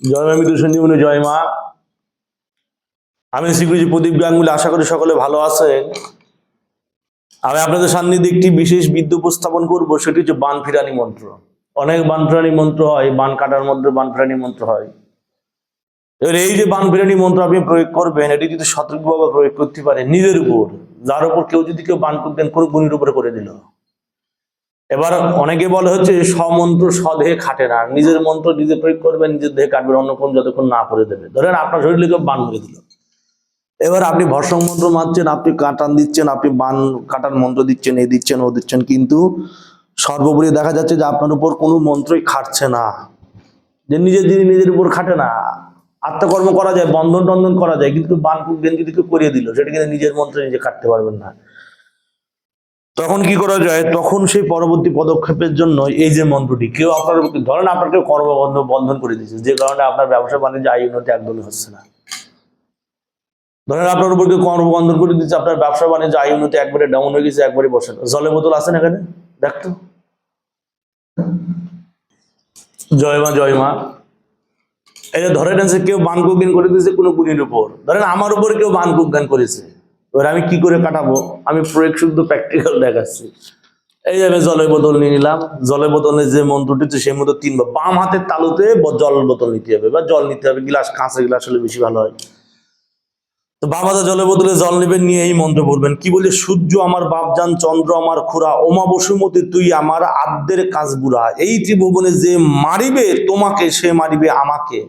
জয় মা মৃত্যু সঞ্জীবনী, জয় মা। আমি শ্রীগুরুজি প্রদীপ গাঙ্গুলি, আশা করি সকলে ভালো আছেন। আমি আপনাদের সান্নিধ্যে একটি বিশেষ বিদ্যা উপস্থাপন করবো, সেটি হচ্ছে বান ফিরানি মন্ত্র। অনেক বান ফিরানি মন্ত্র হয়, বান কাটার মধ্যে বান ফিরানি মন্ত্র হয়। এবার এই যে বান ফিরানি মন্ত্র আপনি প্রয়োগ করবেন, এটি যদি সতর্কভাবে প্রয়োগ করতে পারে নিজের উপর, যার উপর কেউ যদি কেউ বান করবেন কোন গুণীর উপরে করে দিল। এবার অনেকে বলে হচ্ছে স্বমন্ত্র স্বদেহে খাটে না, নিজের মন্ত্র নিজে প্রয়োগ করবেন, নিজের দেহে কাটবেন, অন্য কোন যতক্ষণ না করে দেবে। ধরেন আপনার শরীরে কেউ বান মেরে দিল, এবার আপনি ভস্ম মন্ত্র মারছেন, আপনি কাটান দিচ্ছেন, আপনি বান কাটার মন্ত্র দিচ্ছেন, এই দিচ্ছেন ও দিচ্ছেন, কিন্তু সর্বোপরি দেখা যাচ্ছে যে আপনার উপর কোনো মন্ত্রই খাটছে না। যে নিজের জিনিস নিজের উপর খাটে না। আত্মকর্ম করা যায়, বন্ধন টন্ধন করা যায়, কিন্তু বান কুটবেন যদি কেউ করিয়ে দিল, সেটা কিন্তু নিজের মন্ত্রে নিজে কাটতে পারবেন না। তখন কি করা যায়? তখন সেই পরবর্তী পদক্ষেপের জন্য এই যে মন্ত্রটি, কেউ আপনার ধরেন আপনার কেউ কর্মবন্ধন বন্ধন করে দিচ্ছে, যে কারণে আপনার ব্যবসা বাণিজ্য আয় উন্নতি একদমই হচ্ছে না। ধরেন আপনার উপর কেউ কর্মবন্ধন করে দিচ্ছে, আপনার ব্যবসা বাণিজ্য আয় উন্নতি একবারে ডাউন হয়ে গেছে, একবারে বসে। জলের বোতল আছেন এখানে? দেখতো। জয় মা, জয় মা। এই যে ধরেন যে কেউ বান কুজ্ঞান করে দিয়েছে কোনো গুণীর উপর, ধরেন আমার উপর কেউ বান কুজ্ঞান করেছে, এবার আমি কি করে কাটাবো? আমি প্রয়োগ শুদ্ধ প্র্যাকটিক্যাল দেখাচ্ছি। এই যে আমি জলের বোতল নিয়ে নিলাম, জলের বোতলে যে মন্ত্রটি হচ্ছে সেই মতো তিনবার বাম হাতের তালুতে জল বোতল নিতে হবে, বা জল নিতে হবে, গ্লাস, কাঁচের গ্লাস হলে বেশি ভালো হয়। তো বাম হাতে জলের বোতলে জল নেবেন, নিয়ে এই মন্ত্র পড়বেন। কি বলে? সূর্য আমার বাপজান, চন্দ্র আমার খুড়া, ওমা বসুমতী তুই আমার আদ্যের কাজ বুড়া, এই ত্রিভুবনে যে মারিবে তোমাকে সে মারিবে আমাকে,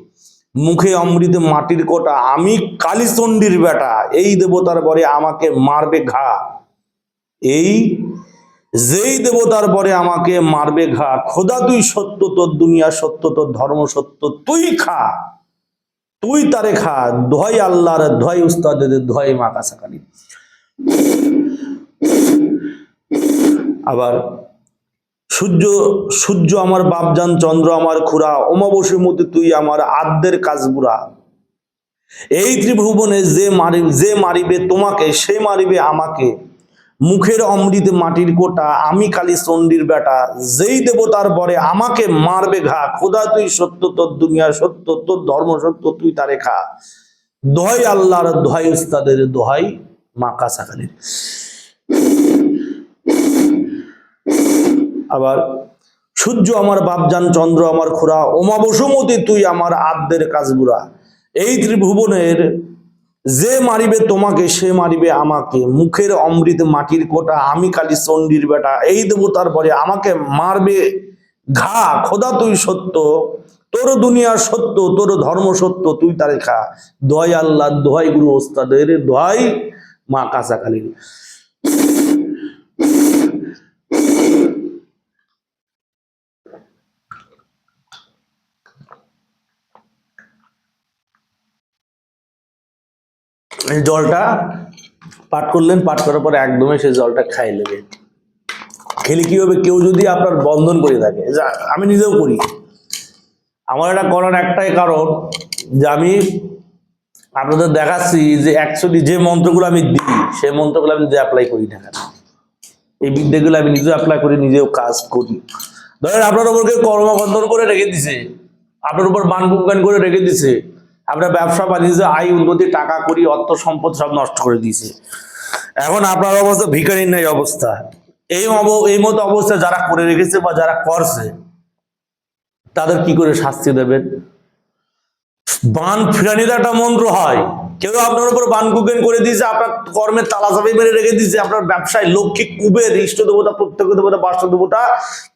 মুখে অমৃত মাটির কোটা আমি কালীচণ্ডীর বেটা, এই দেবতার বরে আমাকে মারবে ঘা, এই যেই দেবতার পরে আমাকে মারবে ঘা, খোদা তুই সত্য, তোর দুনিয়া সত্য, তোর ধর্ম সত্য, তুই খা, তুই তারে খা, দোহাই আল্লাহর, দোহাই উস্তাদের, দোহাই মা কাছাকালী। আবার সূর্য, সূর্য আমার বাপজান, চন্দ্র আমার খুড়া, অমাবস্যমতি তুই আমার আদ্যের কাজ বুড়া, এই ত্রিভুবনে যে মারিবে তোমাকে সে মারিবে আমাকে, মুখের অমৃত মাটির কোটা আমি কালীচণ্ডীর বেটা, যেই দেবতার বরে আমাকে মারবে ঘা, খোদা তুই সত্য, তোর দুনিয়া সত্য, তোর ধর্ম সত্য, তুই তারে খা, দোহাই আল্লাহর, দোহাই উস্তাদের, দোহাই মা কাছাকালীর। আবার সূর্য আমার বাপজান, চন্দ্র আমার খুড়া, ওমা বসুমতী তুই আমার আদ্যের কাজ বুড়া, এই ত্রিভুবনের যে মারিবে তোমাকে সে মারিবে আমাকে, মুখের অমৃত মাটির কোটা আমি কালীচণ্ডীর বেটা, এই দেবতার পরে আমাকে মারবে ঘা, খোদা তুই সত্য, তোর দুনিয়া সত্য, তোর ধর্ম সত্য, তুই তারে খা, দোহাই আল্লাহ, দোহাই গুরু ওস্তাদের, দোহাই মা কাছাকালীর। এই জলটা পাঠ করলেন, পাঠ করার পরে একদমই সেই জলটা খাই নেবে। খেলে কি হবে? কেউ যদি আপনার বন্ধন করে থাকে, আমি নিজেও করি, আমার এটা করার একটাই কারণ যে আমি আপনাদের দেখাচ্ছি যে অ্যাকচুয়ালি যে মন্ত্রগুলো আমি দিই সেই মন্ত্রগুলো আমি নিজে অ্যাপ্লাই করি না, এই বিদ্যাগুলো আমি নিজেও অ্যাপ্লাই করি, নিজেও কাজ করি। ধরেন আপনার উপর কেউ কর্মবন্ধন করে রেখে দিছে, আপনার উপর বান কুজ্ঞান করে রেখে দিছে, আপনার ব্যবসা বাণিজ্য আয় উন্নতি, টাকা করি, অর্থ সম্পদ সব নষ্ট করে দিয়েছে। এখন আপনার অবস্থা ভিখারির নাই অবস্থা। এই মতো অবস্থা যারা করে রেখেছে বা যারা করছে তাদের কি করে শাস্তি দেবেন? বান ফিরানির একটা মন্ত্র হয়, কেউ আপনার উপর বান কুজ্ঞান করে দিয়েছে, আপনার কর্মের তালা চাবি মেরে রেখে দিয়েছে, আপনার ব্যবসায় লক্ষ্মী, কুবের, ইষ্ট দেবতা, প্রত্যেক দেবতা, বাস্তব দেবতা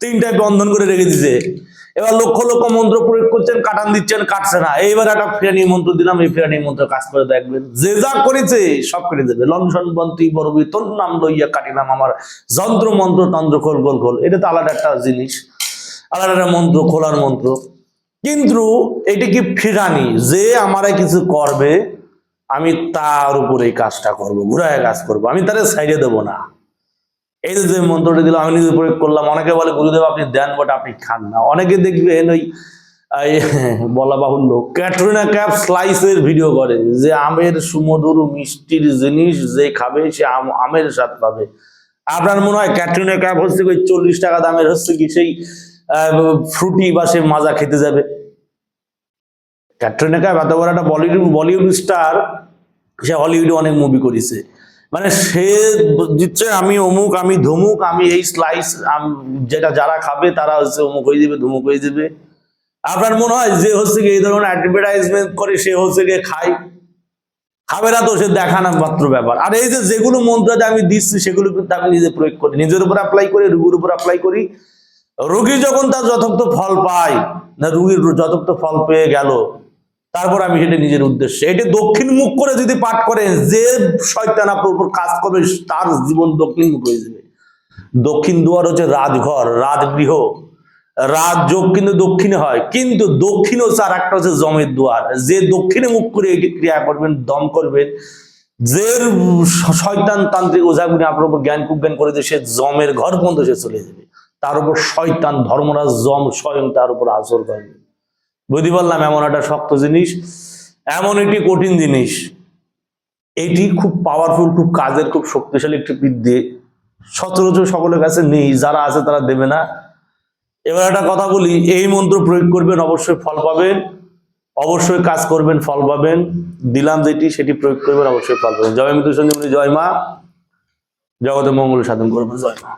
তিনটায় বন্ধন করে রেখে দিয়েছে। এবার লক্ষ লক্ষ মন্ত্র প্রয়োগ করছেন, কাটান দিচ্ছেন, কাটছে না। এইবার একটা ফিরানি মন্ত্র দিলাম, এই ফিরানি মন্ত্র কাজ করে দেখবেন, যে যা করেছে সব কেটে দেবে। লঞ্চন বন্তি বরবি তোর নাম লইয়া কাটিলাম আমার যন্ত্র মন্ত্র তন্ত্র খোল গোল খোল, এটা তো আলাদা একটা জিনিস, আলাদা একটা মন্ত্র, খোলার মন্ত্র। কিন্তু এটা কি ফিরানি, যে আমারে কিছু করবে আমি তার উপরে এই কাজটা করবো, ঘুরায় কাজ করবো, আমি তারে সাইডে দেবো না। এই যে মন্ত্রটি দিলাম আমি নিজে প্রয়োগ করলাম। অনেকে বলে গুরুদেব আপনি দেন বটে, আপনি খান না। অনেকে দেখবেন ওই বলা বাহুল্য ক্যাটরিনা ক্যাফ স্লাইসের ভিডিও করে, যে আমের সুমধুর মিষ্টির জিনিস যে খাবে সে আমের স্বাদ পাবে। আপনার মনে হয় ক্যাটরিনা ক্যাফ হচ্ছে ওই 40 টাকা দামের হচ্ছে কি সেই ফ্রুটি বা সে মাজা খেতে যাবে? ক্যাটরিনা কাইফ এত বড় একটা বলিউড স্টার, সে হলিউডে অনেক মুভি করেছে, মানে সে দিচ্ছে আমি অমুক, আমি ধমুক, আমি এই স্লাইস, যেটা যারা খাবে তারা হচ্ছে অমুক হয়ে যাবে, ধমুক হয়ে যাবে। আপনার মনে হয় যে হচ্ছে কি এই ধরনের অ্যাডভার্টাইজমেন্ট করে সে হচ্ছে গিয়ে খায়? খাবে না তো, সে দেখানো মাত্র ব্যাপার। আর এই যে যেগুলো মন্ত্র আমি দিচ্ছি সেগুলো কিন্তু আমি নিজে প্রয়োগ করি, নিজের উপর অ্যাপ্লাই করি, রোগীর উপর অ্যাপ্লাই করি। রোগী যখন তার যথার্থ ফল পায়, না রোগীর যথার্থ ফল পেয়ে গেল, তারপর আমি সেটা নিজের উদ্দেশ্যে, এটা দক্ষিণ মুখ করে যদি পাঠ করেন, যে শয়তান আপনার উপর কাজ করবে তার জীবন দক্ষিণ মুখ হয়ে যাবে। দক্ষিণ দুয়ার হচ্ছে রাজঘর, রাজগৃহ, রাজযোগ কিন্তু দক্ষিণে হয়, কিন্তু দক্ষিণ হচ্ছে আর একটা হচ্ছে জমের দুয়ার। যে দক্ষিণে মুখ করে এটি ক্রিয়া করবেন, দম করবেন, যে শয়তান তান্ত্রিক ওঝাগুনি আপনার উপর জ্ঞান কুজ্ঞান করে দিয়ে সে জমের ঘর পর্যন্ত সে চলে যাবে, তার উপর শয়তান ধর্মরাজ জম স্বয়ং তার উপর আসর করবে। বুঝতে পারলাম? এমন একটা শক্ত জিনিস, এমন একটি কঠিন জিনিস, এটি খুব পাওয়ারফুল, খুব কাজের, খুব শক্তিশালী একটি বিদ্যে, সচরাচর সকলের কাছে নেই, যারা আছে তারা দেবে না। এবার একটা কথা বলি, এই মন্ত্র প্রয়োগ করবেন, অবশ্যই ফল পাবেন, অবশ্যই কাজ করবেন, ফল পাবেন। দিলাম যেটি সেটি প্রয়োগ করবেন, অবশ্যই ফল পাবেন। জয় মৃত্যু সঞ্জীবনী, জয় মা, জগতে মঙ্গল সাধন করবেন, জয় মা।